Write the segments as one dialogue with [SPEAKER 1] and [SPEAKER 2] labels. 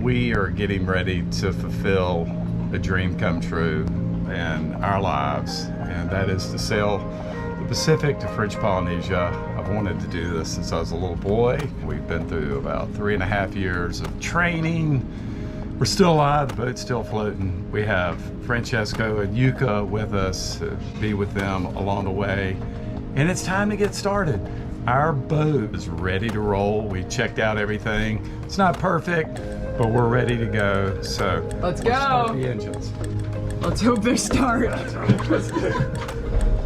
[SPEAKER 1] we are getting ready to fulfill a dream come true in our lives, and that is to sail the Pacific to French Polynesia. I've wanted to do this since I was a little boy. We've been through about 3.5 years of training. We're still alive, the boat's still floating. We have Francesco and Yuka with us to be with them along the way, and it's time to get started. Our boat is ready to roll. We checked out everything. It's not perfect, but we're ready to go. So
[SPEAKER 2] let's go.
[SPEAKER 1] Start the engines.
[SPEAKER 2] Let's hope they start.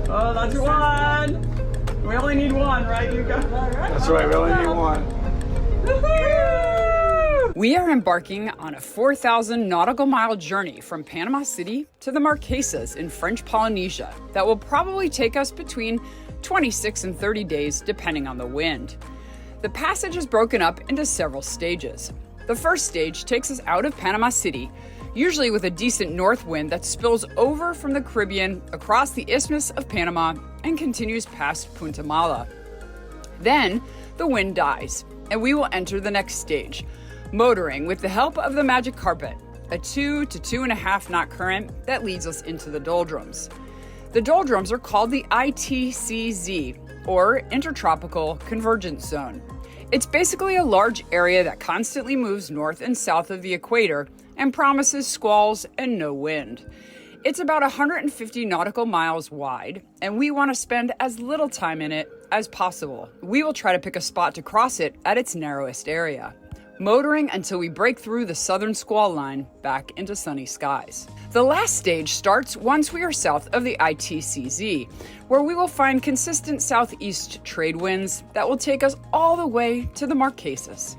[SPEAKER 2] Oh, that's one. We only need one, right, Yuka?
[SPEAKER 1] That's right, we only need one.
[SPEAKER 2] We are embarking on a 4,000 nautical mile journey from Panama City to the Marquesas in French Polynesia that will probably take us between 26 and 30 days, depending on the wind. The passage is broken up into several stages. The first stage takes us out of Panama City, usually with a decent north wind that spills over from the Caribbean across the Isthmus of Panama and continues past Punta Mala. Then the wind dies, and we will enter the next stage, motoring with the help of the magic carpet, a 2 to 2.5 knot current that leads us into the doldrums. The doldrums are called the ITCZ, or Intertropical Convergence Zone. It's basically a large area that constantly moves north and south of the equator and promises squalls and no wind. It's about 150 nautical miles wide, and we want to spend as little time in it as possible. We will try to pick a spot to cross it at its narrowest area, motoring until we break through the southern squall line back into sunny skies. The last stage starts once we are south of the ITCZ, where we will find consistent southeast trade winds that will take us all the way to the Marquesas.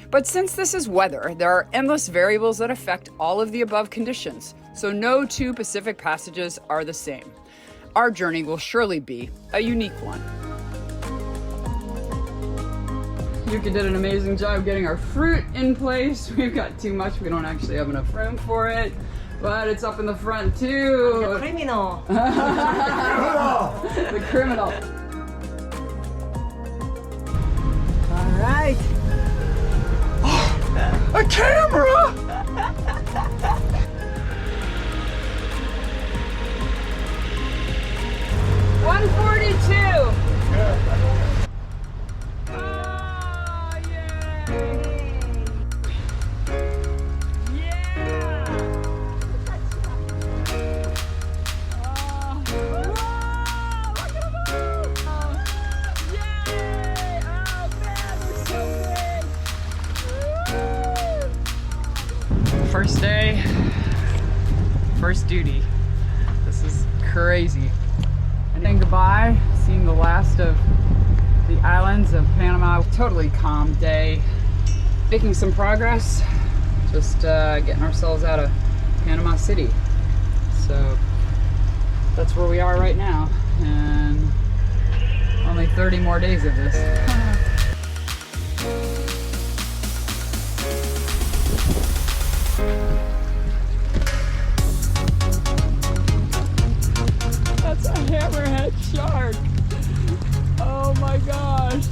[SPEAKER 2] But since this is weather, there are endless variables that affect all of the above conditions, so no two Pacific passages are the same. Our journey will surely be a unique one. Yuka did an amazing job getting our fruit in place. We've got too much. We don't actually have enough room for it, but it's up in the front too.
[SPEAKER 3] The criminal.
[SPEAKER 2] The criminal.
[SPEAKER 3] All right.
[SPEAKER 1] A camera!
[SPEAKER 2] 142. First day, first duty. This is crazy. And then goodbye, seeing the last of the islands of Panama. Totally calm day. Making some progress, just getting ourselves out of Panama City. So that's where we are right now, and only 30 more days of this. That's a hammerhead shark. Oh my gosh.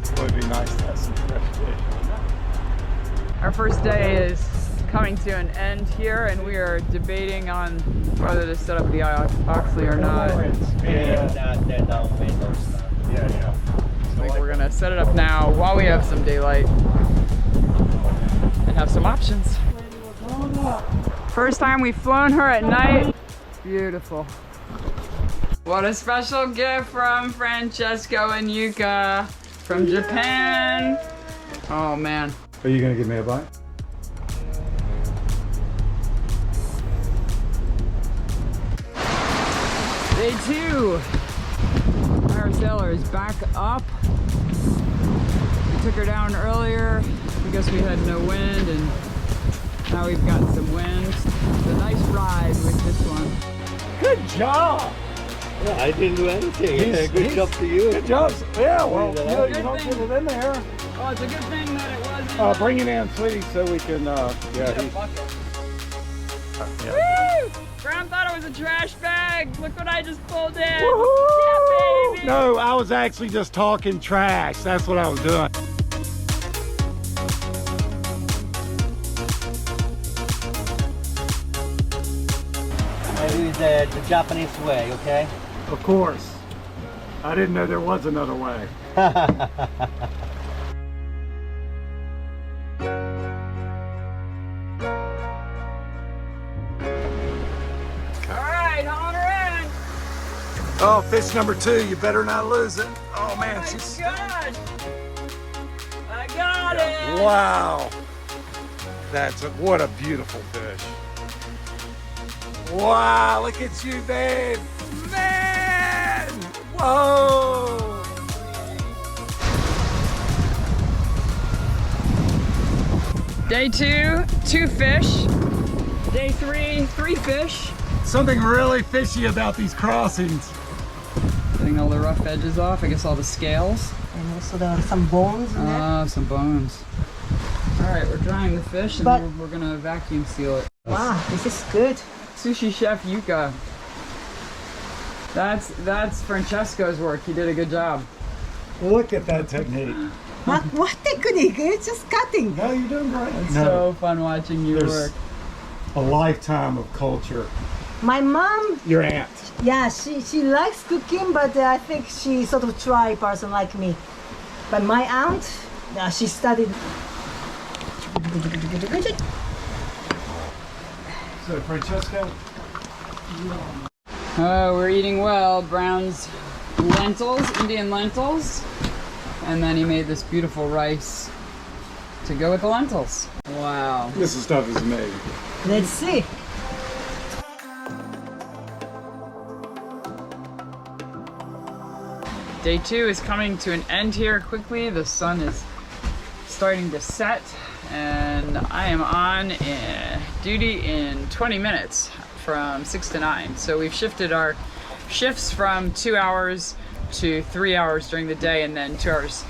[SPEAKER 1] It would be nice to have some fresh fish.
[SPEAKER 2] Our first day is coming to an end here, and we are debating on whether to set up the Oxley or not. I think we're gonna set it up now while we have some daylight and have some options. First time we've flown her at night. Beautiful. What a special gift from Francesco and Yuka from Japan. Oh man.
[SPEAKER 1] Are you gonna give me a bite?
[SPEAKER 2] Day 2. Our sailor is back up. We took her down earlier because we had no wind, and now we've got some wind. It's a nice ride with this one.
[SPEAKER 1] Good job!
[SPEAKER 4] Yeah, I didn't do anything. Good job to you.
[SPEAKER 1] Good job. Yeah, well,
[SPEAKER 4] Yeah,
[SPEAKER 1] you don't get it in there.
[SPEAKER 2] Oh, it's a good thing that it wasn't.
[SPEAKER 1] Bring it in, sweetie, so we can,
[SPEAKER 2] Woo! Brown thought it was a trash bag. Look what I just pulled in.
[SPEAKER 1] Woohoo!
[SPEAKER 2] Yeah, baby.
[SPEAKER 1] No, I was actually just talking trash. That's what I was doing.
[SPEAKER 4] the Japanese way, okay?
[SPEAKER 1] Of course. I didn't know there was another way.
[SPEAKER 2] Alright, hauling her in.
[SPEAKER 1] Oh, fish number 2, you better not lose it. Oh man, she's...
[SPEAKER 2] God! I got it!
[SPEAKER 1] Wow. What a beautiful fish. Wow, look at you, babe. Man! Whoa!
[SPEAKER 2] Day 2, 2 fish. Day 3, 3 fish.
[SPEAKER 1] Something really fishy about these crossings.
[SPEAKER 2] Getting all the rough edges off, I guess all the scales.
[SPEAKER 3] And also there are some bones in there.
[SPEAKER 2] Ah, some bones. Alright, we're drying the fish and
[SPEAKER 3] But-
[SPEAKER 2] we're gonna vacuum seal it.
[SPEAKER 3] Wow, this is good.
[SPEAKER 2] Sushi chef Yuka. That's Francesco's work. He did a good job.
[SPEAKER 1] Look at that technique.
[SPEAKER 3] What technique? It's just cutting.
[SPEAKER 1] No, you're doing great.
[SPEAKER 2] It's so fun watching you work.
[SPEAKER 1] A lifetime of culture.
[SPEAKER 3] My mom,
[SPEAKER 1] Your aunt.
[SPEAKER 3] yeah, she likes cooking, but I think she sort of try person like me. But my aunt, she studied.
[SPEAKER 1] So, Francesco?
[SPEAKER 2] Oh, we're eating well. Brown's lentils, Indian lentils. And then he made this beautiful rice to go with the lentils. Wow.
[SPEAKER 1] This stuff is amazing.
[SPEAKER 3] Let's see.
[SPEAKER 2] Day 2 is coming to an end here quickly. The sun is starting to set and I am on duty in 20 minutes from 6 to 9. So we've shifted our shifts from 2 hours to 3 hours during the day and then 2 hours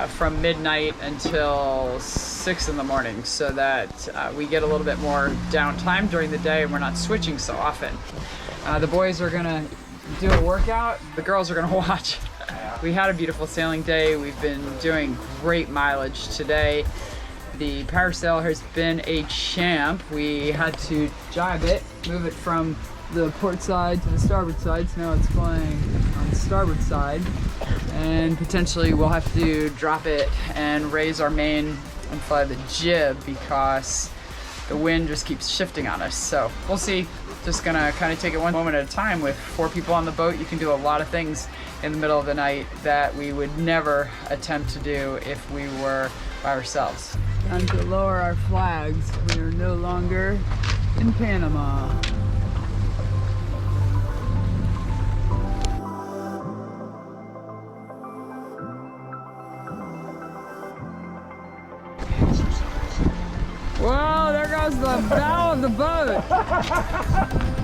[SPEAKER 2] from midnight until 6 in the morning so that we get a little bit more downtime during the day and we're not switching so often. The boys are gonna do a workout, the girls are gonna watch. We had a beautiful sailing day. We've been doing great mileage today. The parasail has been a champ. We had to jibe it, move it from the port side to the starboard side, so now it's flying on the starboard side. And potentially we'll have to drop it and raise our main and fly the jib because the wind just keeps shifting on us. So we'll see. Just gonna kind of take it one moment at a time. With 4 people on the boat, you can do a lot of things in the middle of the night that we would never attempt to do if we were by ourselves. Time to lower our flags. We are no longer in Panama. Whoa, there goes the bow of the boat.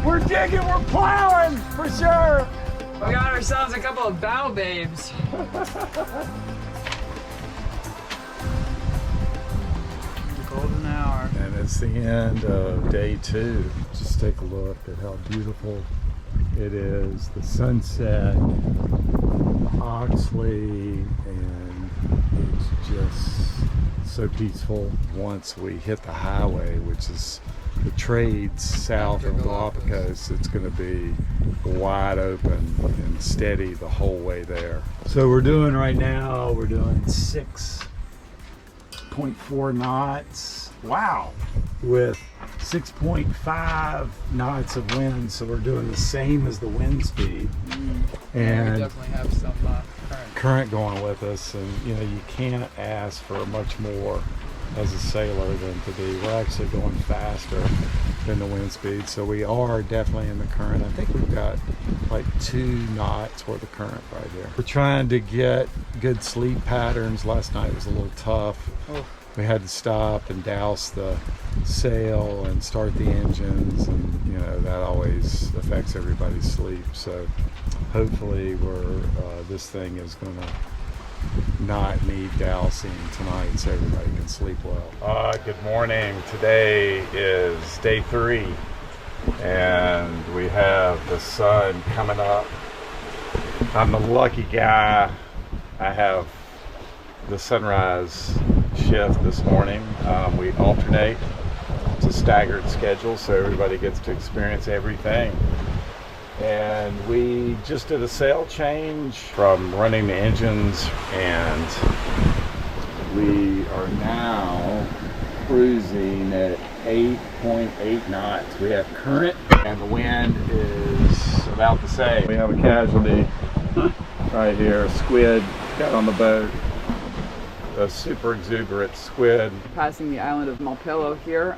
[SPEAKER 1] We're digging, we're plowing, for sure.
[SPEAKER 2] We got ourselves a couple of bow babes. Golden hour.
[SPEAKER 1] And it's the end of day 2. Just take a look at how beautiful it is. The sunset, Oxley, and it's just so peaceful. Once we hit the highway, which is the trades south of Galapagos, it's going to be wide open and steady the whole way there. So we're doing 6.4 knots. Wow. With 6.5 knots of wind, so we're doing the same as the wind speed. And
[SPEAKER 2] we definitely have some
[SPEAKER 1] current going with us, and you know, you can't ask for much more as a sailor than to be. We're actually going faster than the wind speed, so we are definitely in the current. I think we've got like 2 knots worth of current right here. We're trying to get good sleep patterns. Last night was a little tough. We had to stop and douse the sail and start the engines, and you know, that always affects everybody's sleep. So hopefully this thing is going to not need dousing tonight so everybody can sleep well. Good morning. Today is day 3 and we have the sun coming up. I'm the lucky guy. I have the sunrise shift this morning. We alternate. It's a staggered schedule so everybody gets to experience everything. And we just did a sail change from running the engines, and we are now cruising at 8.8 knots. We have current and the wind is about the same. We have a casualty right here, a squid got on the boat. A super exuberant squid.
[SPEAKER 2] Passing the island of Malpelo here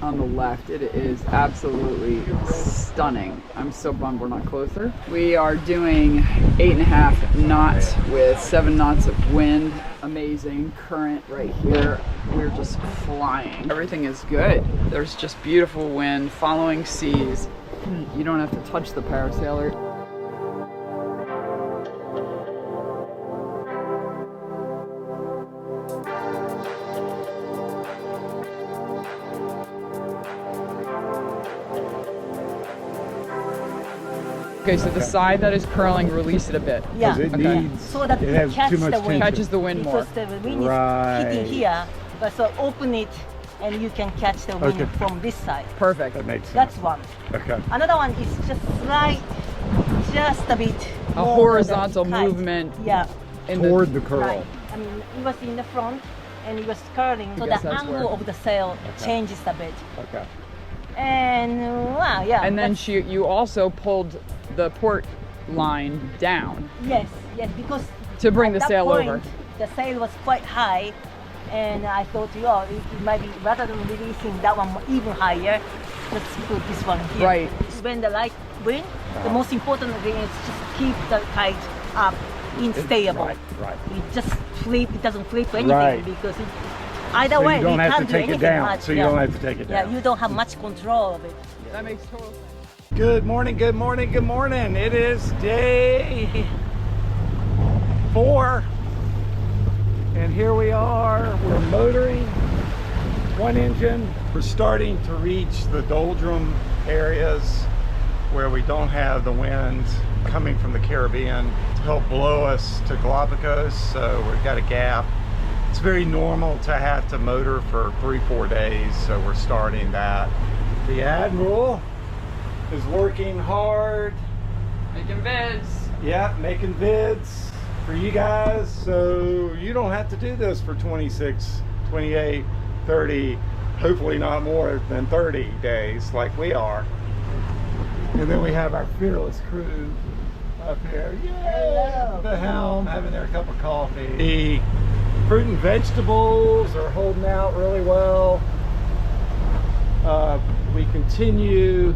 [SPEAKER 2] on the left. It is absolutely stunning. I'm so bummed we're not closer. We are doing 8.5 knots with 7 knots of wind. Amazing current right here. We're just flying. Everything is good. There's just beautiful wind, following seas. You don't have to touch the parasailer. Okay, so the side that is curling, release it a bit.
[SPEAKER 3] Yeah.
[SPEAKER 1] It
[SPEAKER 2] Okay.
[SPEAKER 1] needs,
[SPEAKER 3] So that
[SPEAKER 1] it
[SPEAKER 3] it
[SPEAKER 1] has
[SPEAKER 3] catch
[SPEAKER 1] too much
[SPEAKER 3] the wind.
[SPEAKER 1] tension.
[SPEAKER 2] Catches the wind more.
[SPEAKER 3] Because the wind
[SPEAKER 1] Right.
[SPEAKER 3] is hitting here, but so open it and you can catch the wind
[SPEAKER 1] Okay.
[SPEAKER 3] from this side.
[SPEAKER 2] Perfect.
[SPEAKER 1] That makes sense.
[SPEAKER 3] That's one.
[SPEAKER 1] Okay.
[SPEAKER 3] Another one is just slight, just a bit.
[SPEAKER 2] A
[SPEAKER 3] more
[SPEAKER 2] horizontal
[SPEAKER 3] than the kite.
[SPEAKER 2] movement
[SPEAKER 3] Yeah,
[SPEAKER 2] in
[SPEAKER 1] Toward the curl.
[SPEAKER 3] right. I mean, it was in the front and it was curling, so
[SPEAKER 2] guess
[SPEAKER 3] the
[SPEAKER 2] that's
[SPEAKER 3] angle
[SPEAKER 2] where-
[SPEAKER 3] of the sail changes a bit.
[SPEAKER 1] Okay.
[SPEAKER 3] And wow, yeah.
[SPEAKER 2] And then
[SPEAKER 3] that's-
[SPEAKER 2] you also pulled the port line down
[SPEAKER 3] Yes, because
[SPEAKER 2] to bring
[SPEAKER 3] at
[SPEAKER 2] the
[SPEAKER 3] that
[SPEAKER 2] sail
[SPEAKER 3] point,
[SPEAKER 2] over.
[SPEAKER 3] The sail was quite high, and I thought, it might be, rather than releasing that one even higher, let's put this one here.
[SPEAKER 2] Right.
[SPEAKER 3] When the light wind, the most important thing is just keep the kite up, stable.
[SPEAKER 1] Right.
[SPEAKER 3] It just flip. It doesn't flip anything
[SPEAKER 1] Right.
[SPEAKER 3] because either
[SPEAKER 1] So
[SPEAKER 3] way,
[SPEAKER 1] you don't
[SPEAKER 3] we
[SPEAKER 1] have to
[SPEAKER 3] can't do
[SPEAKER 1] take it
[SPEAKER 3] anything
[SPEAKER 1] down.
[SPEAKER 3] much.
[SPEAKER 1] So you don't have to take it down.
[SPEAKER 3] Yeah, you don't have much control of it.
[SPEAKER 2] That makes total sense.
[SPEAKER 1] Good morning, good morning, good morning. It is day 4. And here we are. We're motoring one engine. We're starting to reach the doldrum areas where we don't have the winds coming from the Caribbean to help blow us to Galapagos. So we've got a gap. It's very normal to have to motor for 3-4 days. So we're starting that. The Admiral is working hard.
[SPEAKER 2] Making vids.
[SPEAKER 1] Yeah, making vids for you guys, so you don't have to do this for 26, 28, 30, hopefully not more than 30 days like we are. And then we have our fearless crew up here. Yeah, the helm, having their cup of coffee. The fruit and vegetables are holding out really well. We continue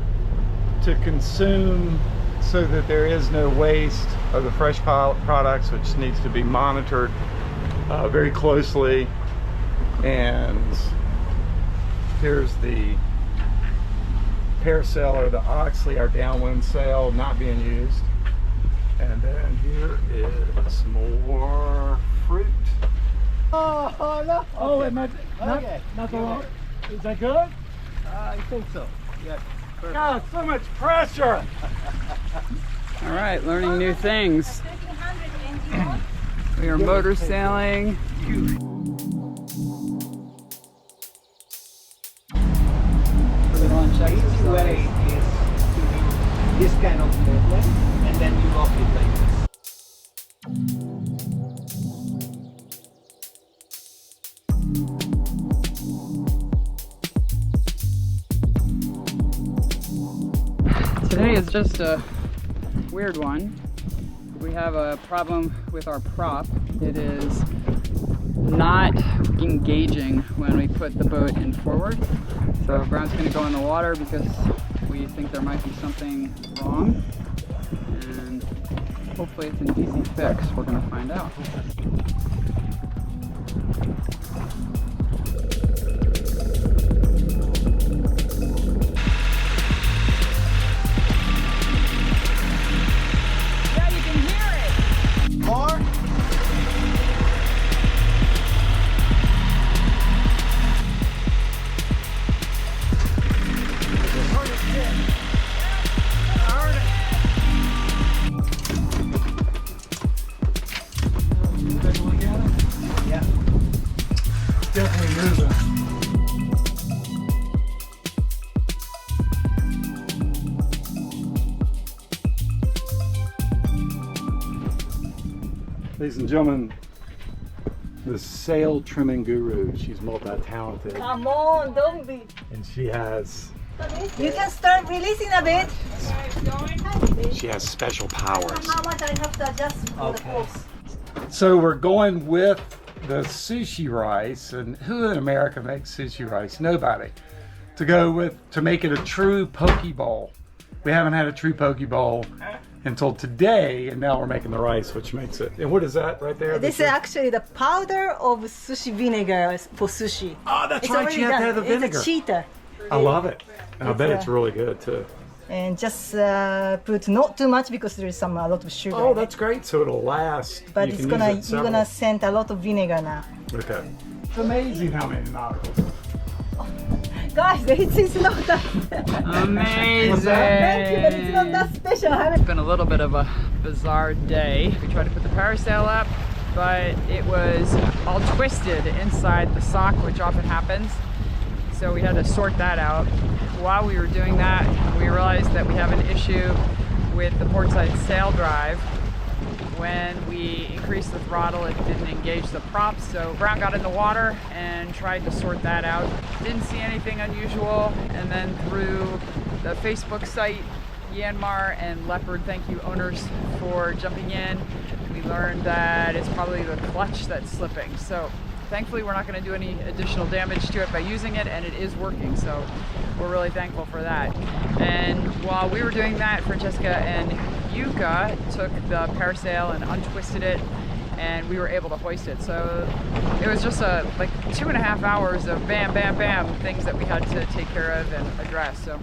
[SPEAKER 1] to consume so that there is no waste of the fresh products, which needs to be monitored very closely. And here's the parasail, or the Oxley, our downwind sail, not being used. And then here is more fruit.
[SPEAKER 4] Oh, no.
[SPEAKER 1] Oh, it might
[SPEAKER 4] Okay.
[SPEAKER 1] not so long. Is that good?
[SPEAKER 4] I think so. Yeah.
[SPEAKER 1] God, so much pressure.
[SPEAKER 2] All right, learning new things. We are motor sailing.
[SPEAKER 4] Easy way is to do this kind of movement and then you lock it like this.
[SPEAKER 2] Today is just a weird one. We have a problem with our prop. It is not engaging when we put the boat in forward. So Brown's gonna go in the water because we think there might be something wrong. And hopefully it's an easy fix. We're gonna find out.
[SPEAKER 1] Definitely moving. Ladies and gentlemen, the sail trimming guru. She's multi-talented.
[SPEAKER 3] Come on, don't be.
[SPEAKER 1] And she has...
[SPEAKER 3] You can start releasing a bit.
[SPEAKER 1] She has special powers.
[SPEAKER 3] How much I have to adjust for the force.
[SPEAKER 1] So we're going with the sushi rice, and who in America makes sushi rice? Nobody. To make it a true poke bowl. We haven't had a true poke bowl until today, and now we're making the rice, which makes it. And what is that right there?
[SPEAKER 3] This is actually the powder of sushi vinegar for sushi.
[SPEAKER 1] Oh, that's
[SPEAKER 3] It's
[SPEAKER 1] right.
[SPEAKER 3] already
[SPEAKER 1] You have to
[SPEAKER 3] done.
[SPEAKER 1] have the vinegar.
[SPEAKER 3] It's a cheetah.
[SPEAKER 1] I love it. And I bet it's really good too.
[SPEAKER 3] And just put not too much because there is a lot of sugar.
[SPEAKER 1] Oh, that's great. So it'll last.
[SPEAKER 3] But
[SPEAKER 1] You
[SPEAKER 3] it's
[SPEAKER 1] can
[SPEAKER 3] gonna
[SPEAKER 1] use it
[SPEAKER 3] you're gonna send a lot of vinegar now.
[SPEAKER 1] Okay. It's amazing how many nauticals.
[SPEAKER 3] Guys, it's not that.
[SPEAKER 2] Amazing.
[SPEAKER 3] Thank you, but it's not that special.
[SPEAKER 2] It's been a little bit of a bizarre day. We tried to put the parasail up, but it was all twisted inside the sock, which often happens. So we had to sort that out. While we were doing that, we realized that we have an issue with the portside sail drive. When we increased the throttle, it didn't engage the props. So Brown got in the water and tried to sort that out. Didn't see anything unusual. And then through the Facebook site, Myanmar and Leopard, thank you owners for jumping in. We learned that it's probably the clutch that's slipping. So thankfully we're not going to do any additional damage to it by using it, and it is working, so we're really thankful for that. And while we were doing that, Francesca and Yuka took the parasail and untwisted it, and we were able to hoist it. So it was just like 2.5 hours of bam, bam, bam things that we had to take care of and address. So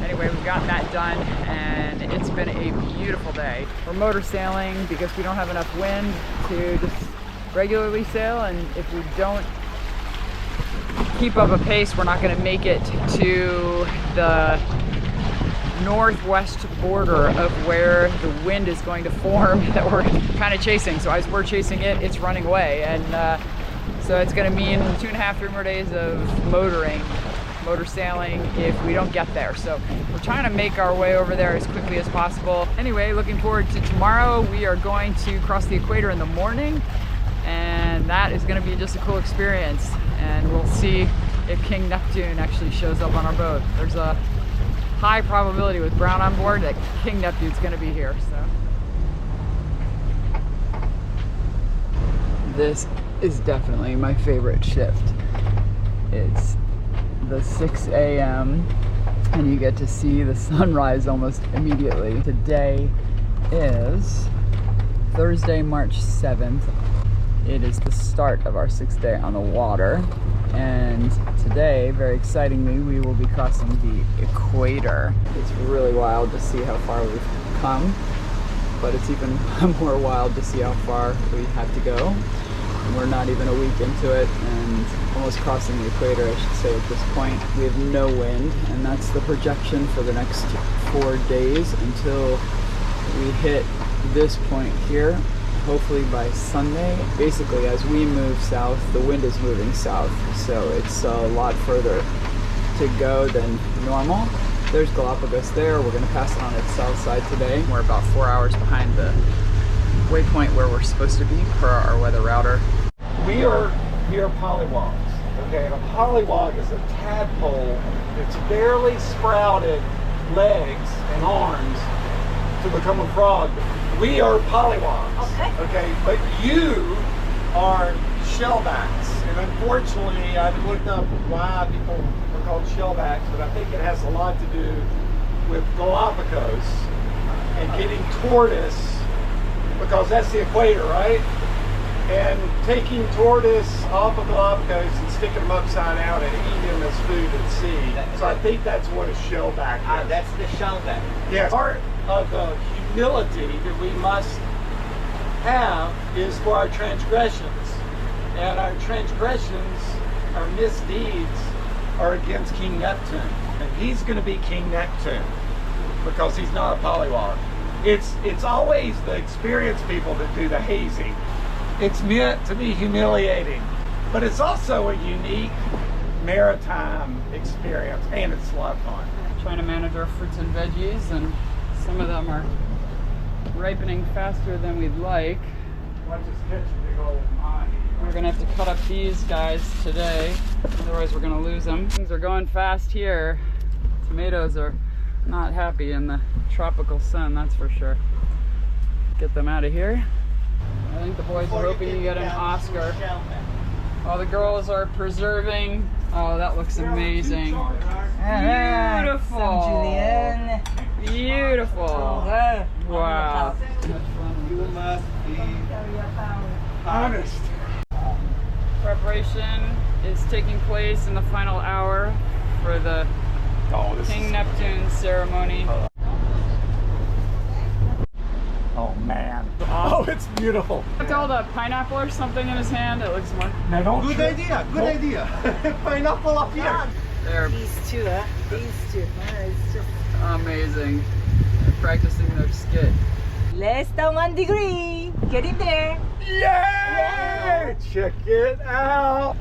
[SPEAKER 2] anyway, we've gotten that done, and it's been a beautiful day. We're motor sailing because we don't have enough wind to just regularly sail, and if we don't keep up a pace, we're not going to make it to the northwest border of where the wind is going to form that we're kind of chasing. So as we're chasing it, it's running away, and so it's going to mean 2.5-3 more days of motor sailing if we don't get there. So we're trying to make our way over there as quickly as possible. Anyway, looking forward to tomorrow. We are going to cross the equator in the morning, and that is going to be just a cool experience, and we'll see if King Neptune actually shows up on our boat. There's a high probability with Brown on board that King Neptune's going to be here. So this is definitely my favorite shift. It's the 6 a.m. and you get to see the sunrise almost immediately. Today is Thursday, March 7th. It is the start of our 6th day on the water, and today, very excitingly, we will be crossing the equator. It's really wild to see how far we've come, but it's even more wild to see how far we have to go. We're not even a week into it, and almost crossing the equator, I should say, at this point. We have no wind, and that's the projection for the next 4 days until we hit this point here. Hopefully by Sunday. Basically, as we move south, the wind is moving south, so it's a lot further to go than normal. There's Galapagos there. We're going to pass it on its south side today. We're about 4 hours behind the waypoint where we're supposed to be per our weather router.
[SPEAKER 1] We are pollywogs. Okay, and a pollywog is a tadpole that's barely sprouted legs and arms to become a frog. We are pollywogs. Okay, but you are shellbacks. And unfortunately, I've looked up why people are called shellbacks, but I think it has a lot to do with Galapagos and getting tortoise, because that's the equator, right? And taking tortoise off of Galapagos and sticking them upside down and eating them as food at sea. So I think that's what a shellback is.
[SPEAKER 4] That's the shellback.
[SPEAKER 1] Yeah. Part of the humility that we must have is for our transgressions. And our transgressions, our misdeeds, are against King Neptune. And he's going to be King Neptune because he's not a pollywog. It's always the experienced people that do the hazing. It's meant to be humiliating, but it's also a unique maritime experience, and it's a lot of fun.
[SPEAKER 2] Trying to manage our fruits and veggies, and some of them are ripening faster than we'd like,
[SPEAKER 1] Watch us catch a big old mine.
[SPEAKER 2] We're gonna have to cut up these guys today, otherwise we're gonna lose them. Things are going fast here. Tomatoes are not happy in the tropical sun, that's for sure. Get them out of here. I think the boys are hoping you get an Oscar. While the girls are preserving. Oh, that looks amazing. Beautiful.
[SPEAKER 3] Julian.
[SPEAKER 2] Beautiful. Wow.
[SPEAKER 4] You must be honest.
[SPEAKER 2] Preparation is taking place in the final hour for the King Neptune ceremony.
[SPEAKER 1] Oh man. Oh, it's beautiful.
[SPEAKER 2] Look, hold a pineapple or something in his hand. It looks more.
[SPEAKER 1] Now don't
[SPEAKER 4] Good idea, good idea. Pineapple up here.
[SPEAKER 2] There.
[SPEAKER 3] These two, huh? These two. It's just
[SPEAKER 2] Amazing. They're practicing their skit.
[SPEAKER 3] less than 1 degree. Get in there.
[SPEAKER 1] Yay! Check it out.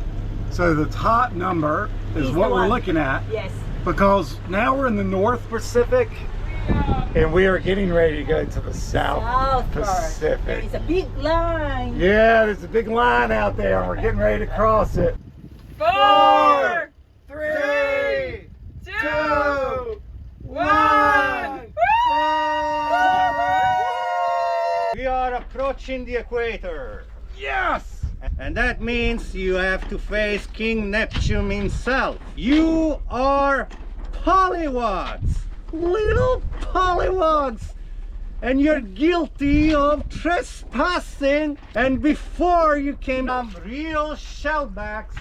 [SPEAKER 1] So the top number is
[SPEAKER 3] He's
[SPEAKER 1] what
[SPEAKER 3] the
[SPEAKER 1] we're
[SPEAKER 3] one.
[SPEAKER 1] looking at,
[SPEAKER 3] Yes.
[SPEAKER 1] because now we're in the North Pacific and we are getting ready to go to the South
[SPEAKER 3] South part.
[SPEAKER 1] Pacific.
[SPEAKER 3] There is a big line.
[SPEAKER 1] Yeah, there's a big line out there and we're getting ready to cross it.
[SPEAKER 2] 4,
[SPEAKER 1] 3,
[SPEAKER 2] 2, 1.
[SPEAKER 4] We are approaching the equator.
[SPEAKER 1] Yes!
[SPEAKER 4] And that means you have to face King Neptune himself. You are pollywogs, little pollywogs, and you're guilty of trespassing. And before you came on real shellbacks,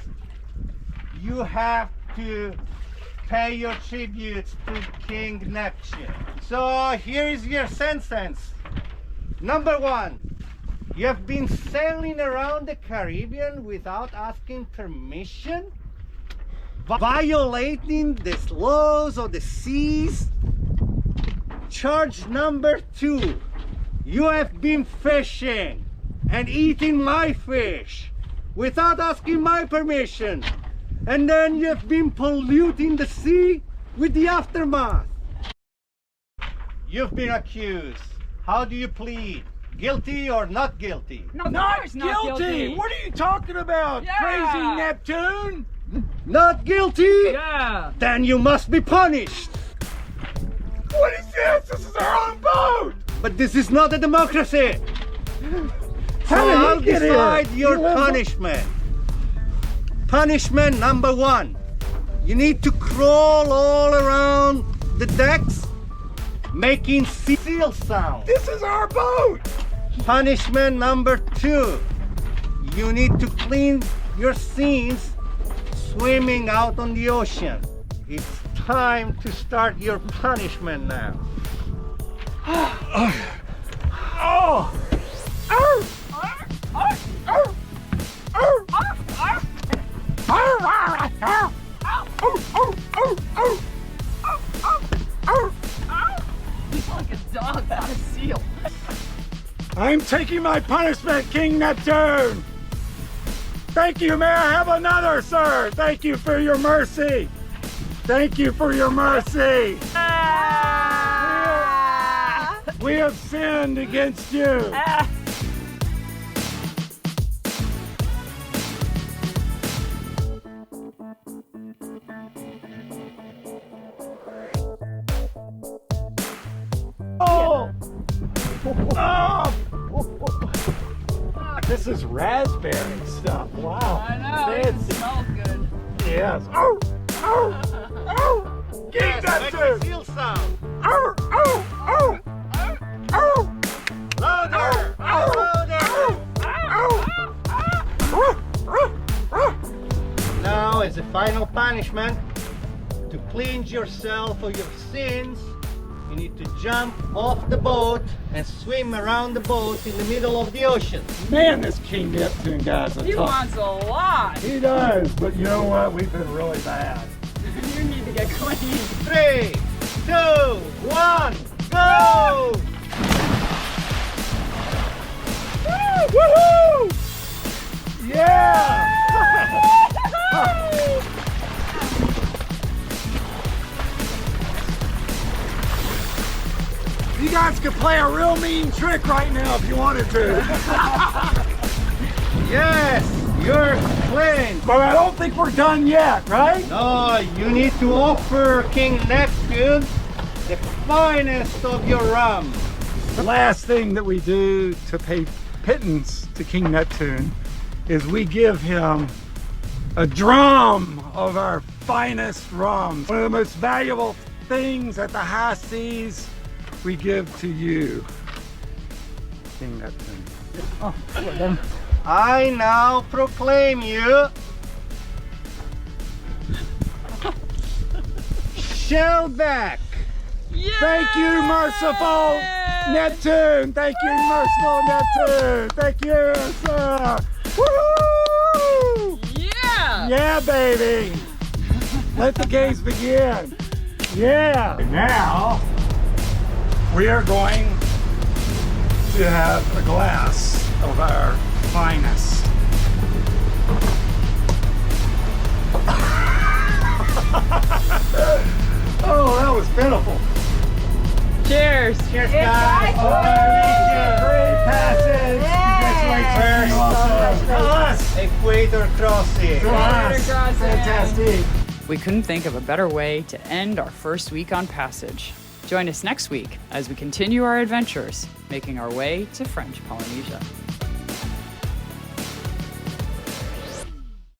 [SPEAKER 4] you have to pay your tributes to King Neptune. So here is your sentence. Number 1. You have been sailing around the Caribbean without asking permission, violating the laws of the seas. Charge number 2. You have been fishing and eating my fish without asking my permission. And then you have been polluting the sea with the aftermath. You've been accused. How do you plead? Guilty or not guilty?
[SPEAKER 2] No,
[SPEAKER 1] Not
[SPEAKER 2] it's
[SPEAKER 1] guilty! What are you talking about,
[SPEAKER 2] Yeah.
[SPEAKER 1] crazy Neptune?
[SPEAKER 4] Not guilty?
[SPEAKER 2] Yeah.
[SPEAKER 4] Then you must be punished.
[SPEAKER 1] What is this? This is our own boat!
[SPEAKER 4] But this is not a democracy. So
[SPEAKER 1] How did he
[SPEAKER 4] I'll
[SPEAKER 1] get here?
[SPEAKER 4] decide your
[SPEAKER 1] He lives-
[SPEAKER 4] punishment. Punishment number 1. You need to crawl all around the decks, making seal sound.
[SPEAKER 1] This is our boat!
[SPEAKER 4] Punishment number 2. You need to clean your scenes swimming out on the ocean. It's time to start your punishment now.
[SPEAKER 1] Oh!
[SPEAKER 2] He's like a dog, not a seal.
[SPEAKER 1] I'm taking my punishment, King Neptune! Thank you, may I have another, sir? Thank you for your mercy! Thank you for your mercy! We have sinned against you! Oh! Oh! This is raspberry stuff. Wow.
[SPEAKER 2] I know, it
[SPEAKER 1] Fancy.
[SPEAKER 2] smells good.
[SPEAKER 1] Yes. Oh! Oh! Oh! King
[SPEAKER 4] Make a
[SPEAKER 1] Neptune!
[SPEAKER 4] seal sound.
[SPEAKER 1] Oh! Oh! Oh! Oh!
[SPEAKER 4] Louder! Louder! Now, as a final punishment, to cleanse yourself of your sins, you need to jump off the boat and swim around the boat in the middle of the ocean.
[SPEAKER 1] Man, this King Neptune guy's a
[SPEAKER 2] He
[SPEAKER 1] tough.
[SPEAKER 2] wants a lot.
[SPEAKER 1] He does, but you know what? We've been really bad.
[SPEAKER 2] You need to get clean.
[SPEAKER 4] 3, 2, 1, go!
[SPEAKER 1] Woohoo! Yeah! You guys
[SPEAKER 5] could play a real mean trick right now if you wanted to.
[SPEAKER 4] Yes, you're clean.
[SPEAKER 5] But I don't think we're done yet, right?
[SPEAKER 4] No, you need to offer King Neptune the finest of your rum.
[SPEAKER 5] The last thing that we do to pay pittance to King Neptune is we give him a drum of our finest rum. One of the most valuable things at the high seas we give to you, King Neptune.
[SPEAKER 3] Oh, for them.
[SPEAKER 4] I now proclaim you shellback.
[SPEAKER 5] Thank you, merciful Neptune. Thank you, merciful Neptune. Thank you, sir. Woo!
[SPEAKER 2] Yeah!
[SPEAKER 5] Yeah, baby. Let the games begin. Yeah. Now, we are going to have a glass of our finest. Oh, that was pitiful.
[SPEAKER 2] Cheers!
[SPEAKER 4] Cheers, guys.
[SPEAKER 5] Great passage. Congratulations. To us.
[SPEAKER 4] Equator crossing.
[SPEAKER 5] To us.
[SPEAKER 2] Crossing.
[SPEAKER 5] Fantastic.
[SPEAKER 2] We couldn't think of a better way to end our first week on passage. Join us next week as we continue our adventures, making our way to French Polynesia.